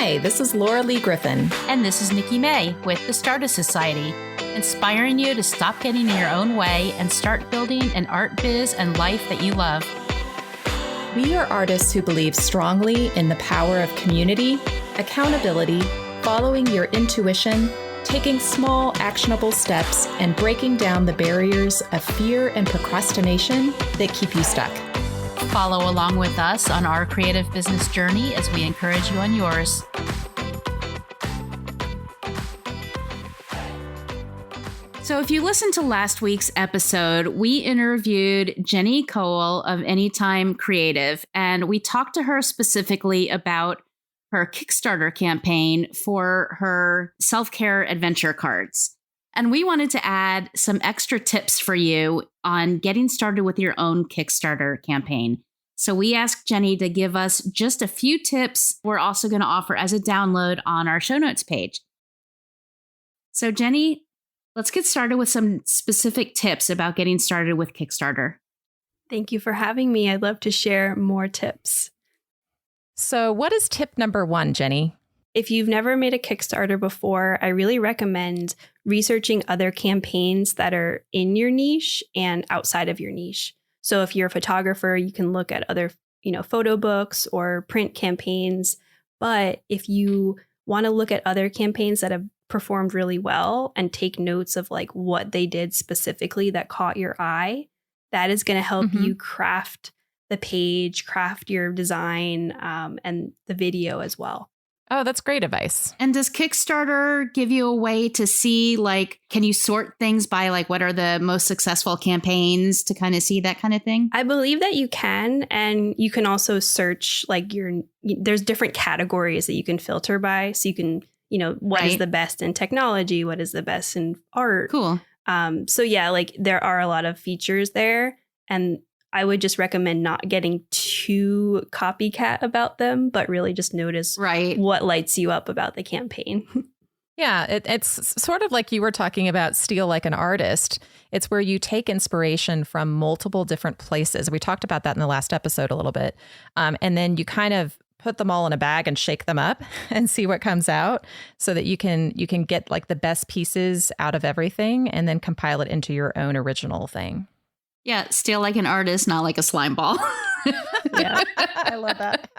Hi, this is Laura Lee Griffin. And this is Nikki May with the Startist Society, inspiring you to stop getting in your own way and start building an art biz and life that you love. We are artists who believe strongly in the power of community, accountability, following your intuition, taking small, actionable steps, and breaking down the barriers of fear and procrastination that keep you stuck. Follow along with us on our creative business journey as we encourage you on yours. So if you listened to last week's episode, we interviewed Jenni Kowal of Anytime Creative, and we talked to her specifically about her Kickstarter campaign for her self-care adventure cards. And we wanted to add some extra tips for you on getting started with your own Kickstarter campaign. So we asked Jenni to give us just a few tips we're also going to offer as a download on our show notes page. So Jenni, let's get started with some specific tips about getting started with Kickstarter. Thank you for having me. I'd love to share more tips. So what is tip number 1, Jenni? If you've never made a Kickstarter before, I really recommend researching other campaigns that are in your niche and outside of your niche. So if you're a photographer, you can look at other, photo books or print campaigns. But if you want to look at other campaigns that have performed really well and take notes of like what they did specifically that caught your eye, that is going to help you craft the page, craft your design, and the video as well. Oh, that's great advice. And does Kickstarter give you a way to see, can you sort things by what are the most successful campaigns to kind of see that kind of thing? I believe that you can. And you can also search there's different categories that you can filter by. So you can, what is the best in technology? What is the best in art? Cool. So yeah, there are a lot of features there. And I would just recommend not getting too copycat about them, but really just notice what lights you up about the campaign. Yeah, it's sort of like you were talking about steal like an artist. It's where you take inspiration from multiple different places. We talked about that in the last episode a little bit. And then you kind of put them all in a bag and shake them up and see what comes out so that you can get the best pieces out of everything and then compile it into your own original thing. Yeah, steal like an artist, not like a slime ball. Yeah, I love that.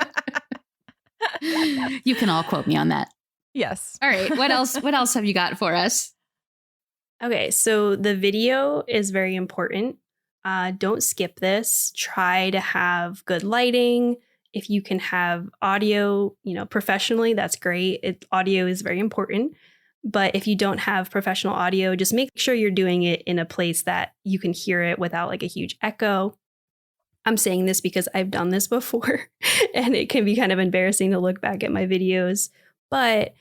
You can all quote me on that. Yes. All right. What else? What else have you got for us? Okay, so the video is very important. Don't skip this. Try to have good lighting. If you can have audio, professionally, that's great. Audio is very important. But if you don't have professional audio, just make sure you're doing it in a place that you can hear it without a huge echo. I'm saying this because I've done this before and it can be kind of embarrassing to look back at my videos. But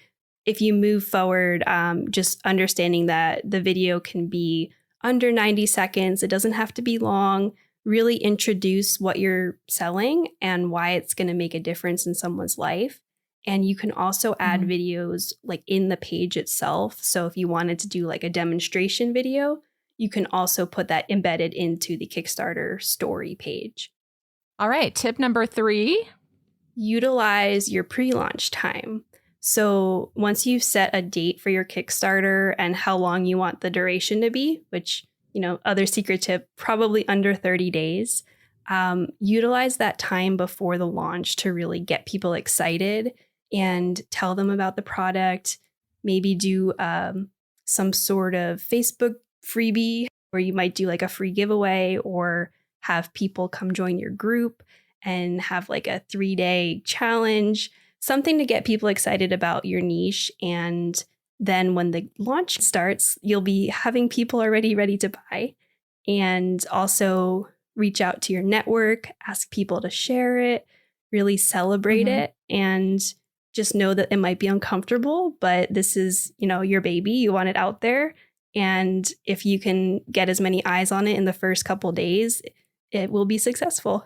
if you move forward, just understanding that the video can be under 90 seconds. It doesn't have to be long. Really introduce what you're selling and why it's going to make a difference in someone's life. And you can also add videos in the page itself. So if you wanted to do a demonstration video, you can also put that embedded into the Kickstarter story page. All right. Tip number 3. Utilize your pre-launch time. So once you've set a date for your Kickstarter and how long you want the duration to be, which, other secret tip, probably under 30 days, utilize that time before the launch to really get people excited and tell them about the product. Maybe do some sort of Facebook freebie where you might do a free giveaway or have people come join your group and have a 3-day challenge, something to get people excited about your niche. And then when the launch starts, you'll be having people already ready to buy. And also reach out to your network, ask people to share it, really celebrate it, and just know that it might be uncomfortable, but this is, your baby. You want it out there. And if you can get as many eyes on it in the first couple days, it will be successful.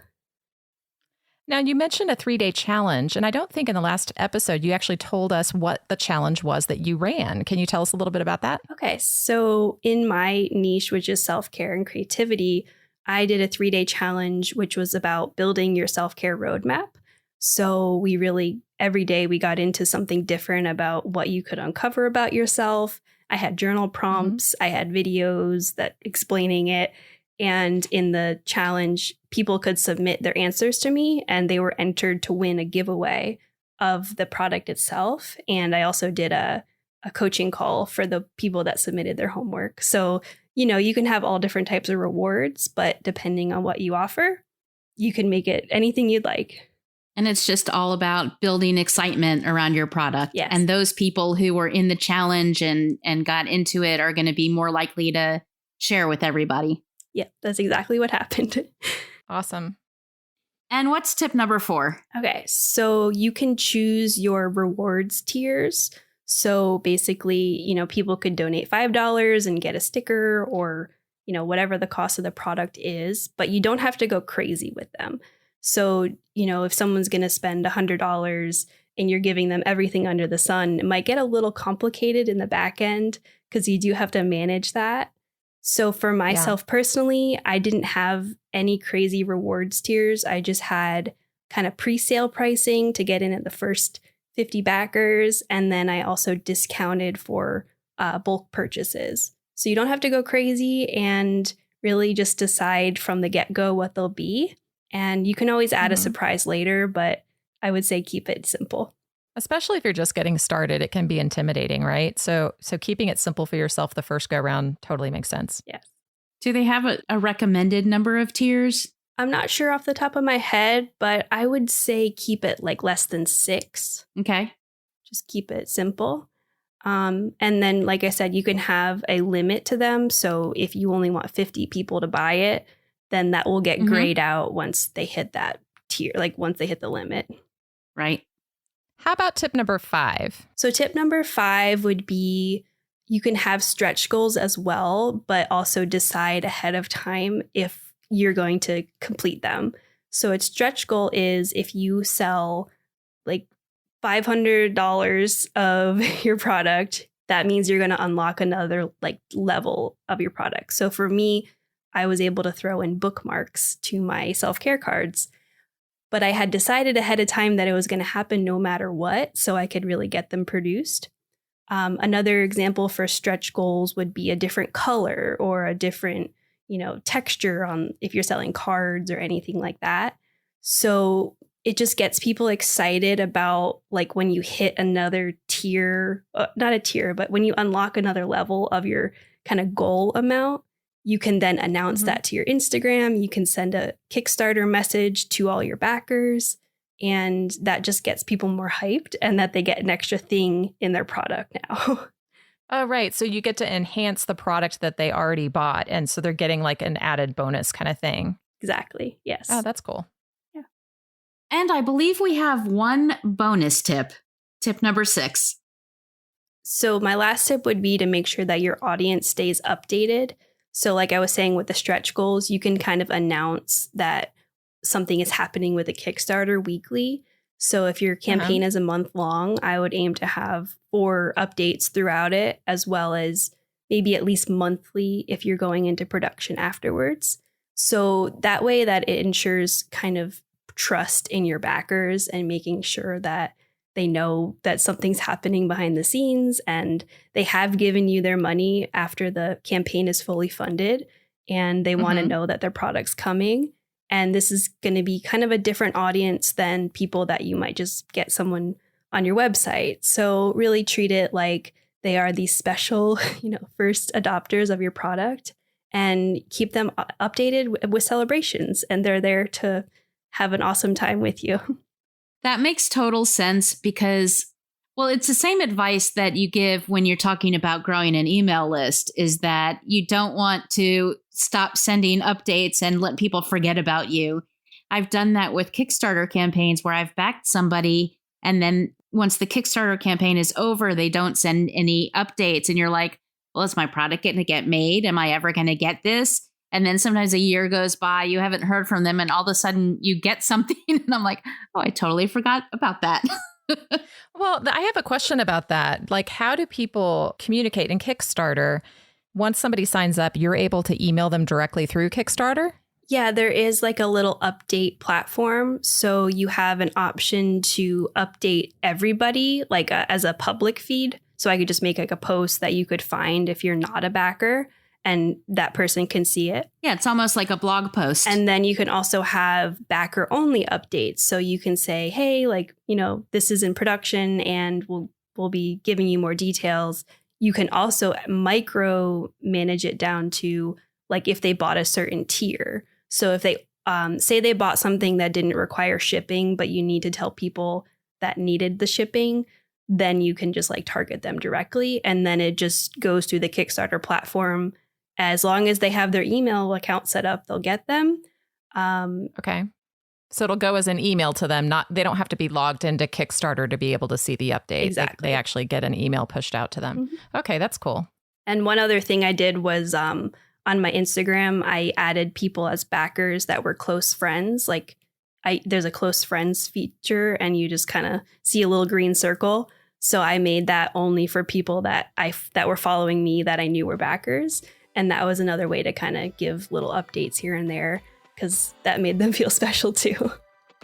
Now, you mentioned a 3-day challenge, and I don't think in the last episode you actually told us what the challenge was that you ran. Can you tell us a little bit about that? Okay, so in my niche, which is self-care and creativity, I did a 3-day challenge, which was about building your self-care roadmap. So we really, every day we got into something different about what you could uncover about yourself. I had journal prompts, I had videos that explaining it. And in the challenge, people could submit their answers to me and they were entered to win a giveaway of the product itself. And I also did a coaching call for the people that submitted their homework. So, you can have all different types of rewards, but depending on what you offer, you can make it anything you'd like. And it's just all about building excitement around your product. Yes. And those people who were in the challenge and got into it are going to be more likely to share with everybody. Yeah, that's exactly what happened. Awesome. And what's tip number 4? Okay, so you can choose your rewards tiers. So basically, people could donate $5 and get a sticker or, whatever the cost of the product is, but you don't have to go crazy with them. So, if someone's going to spend $100 and you're giving them everything under the sun, it might get a little complicated in the back end because you do have to manage that. So for myself personally, I didn't have any crazy rewards tiers. I just had kind of pre-sale pricing to get in at the first 50 backers. And then I also discounted for bulk purchases. So you don't have to go crazy and really just decide from the get-go what they'll be. And you can always add a surprise later, but I would say keep it simple. Especially if you're just getting started, it can be intimidating, right? So keeping it simple for yourself the first go round totally makes sense. Yes. Do they have a recommended number of tiers? I'm not sure off the top of my head, but I would say keep it like less than 6. Okay. Just keep it simple. And then, like I said, you can have a limit to them. So if you only want 50 people to buy it, then that will get grayed out once they hit that tier, like once they hit the limit. Right. How about tip number 5? So tip number 5 would be you can have stretch goals as well, but also decide ahead of time if you're going to complete them. So its stretch goal is if you sell like $500 of your product, that means you're going to unlock another like level of your product. So for me, I was able to throw in bookmarks to my self-care cards. But I had decided ahead of time that it was going to happen no matter what, so I could really get them produced. Another example for stretch goals would be a different color or a different, texture on if you're selling cards or anything like that. So it just gets people excited about like when you hit another tier, not a tier, but when you unlock another level of your kind of goal amount. You can then announce that to your Instagram. You can send a Kickstarter message to all your backers. And that just gets people more hyped and that they get an extra thing in their product now. Oh, right. So you get to enhance the product that they already bought. And so they're getting like an added bonus kind of thing. Exactly. Yes. Oh, that's cool. Yeah. And I believe we have one bonus tip. Tip number 6. So my last tip would be to make sure that your audience stays updated. So like I was saying with the stretch goals, you can kind of announce that something is happening with a Kickstarter weekly. So if your campaign is a month long, I would aim to have 4 updates throughout it, as well as maybe at least monthly if you're going into production afterwards. So that way that it ensures kind of trust in your backers and making sure that they know that something's happening behind the scenes and they have given you their money after the campaign is fully funded and they want to know that their product's coming. And this is going to be kind of a different audience than people that you might just get someone on your website. So really treat it like they are these special, first adopters of your product and keep them updated with celebrations. And they're there to have an awesome time with you. That makes total sense because, well, it's the same advice that you give when you're talking about growing an email list is that you don't want to stop sending updates and let people forget about you. I've done that with Kickstarter campaigns where I've backed somebody and then once the Kickstarter campaign is over, they don't send any updates. And you're like, well, is my product going to get made? Am I ever going to get this? And then sometimes a year goes by, you haven't heard from them, and all of a sudden you get something. And I'm like, oh, I totally forgot about that. Well, I have a question about that. Like, how do people communicate in Kickstarter? Once somebody signs up, you're able to email them directly through Kickstarter? Yeah, there is like a little update platform. So you have an option to update everybody like as a public feed. So I could just make like a post that you could find if you're not a backer and that person can see it. Yeah, it's almost like a blog post. And then you can also have backer only updates. So you can say, hey, like, this is in production and we'll be giving you more details. You can also micro manage it down to like if they bought a certain tier. So if they say they bought something that didn't require shipping, but you need to tell people that needed the shipping, then you can just like target them directly. And then it just goes through the Kickstarter platform. As long as they have their email account set up, they'll get them. Okay. So it'll go as an email to them. They don't have to be logged into Kickstarter to be able to see the update. Exactly. They actually get an email pushed out to them. Mm-hmm. Okay, that's cool. And one other thing I did was on my Instagram, I added people as backers that were close friends. Like there's a close friends feature and you just kind of see a little green circle. So I made that only for people that were following me that I knew were backers. And that was another way to kind of give little updates here and there because that made them feel special too.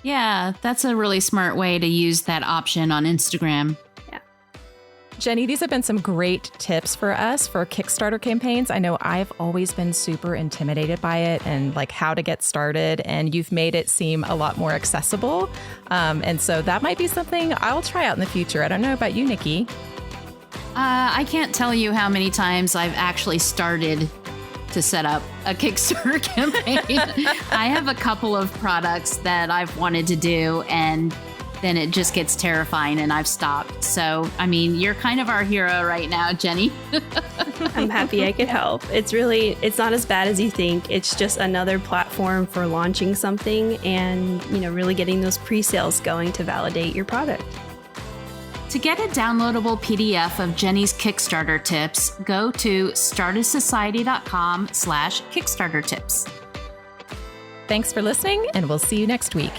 Yeah, that's a really smart way to use that option on Instagram. Jenni, these have been some great tips for us for Kickstarter campaigns. I know I've always been super intimidated by it and like how to get started, and you've made it seem a lot more accessible. And so that might be something I'll try out in the future. I don't know about you, Nikki. I can't tell you how many times I've actually started to set up a Kickstarter campaign. I have a couple of products that I've wanted to do, and then it just gets terrifying and I've stopped. So, I mean, you're kind of our hero right now, Jenni. I'm happy I could help. It's not as bad as you think. It's just another platform for launching something and, really getting those pre-sales going to validate your product. To get a downloadable PDF of Jenni's Kickstarter tips, go to startistsociety.com/Kickstarter tips. Thanks for listening, and we'll see you next week.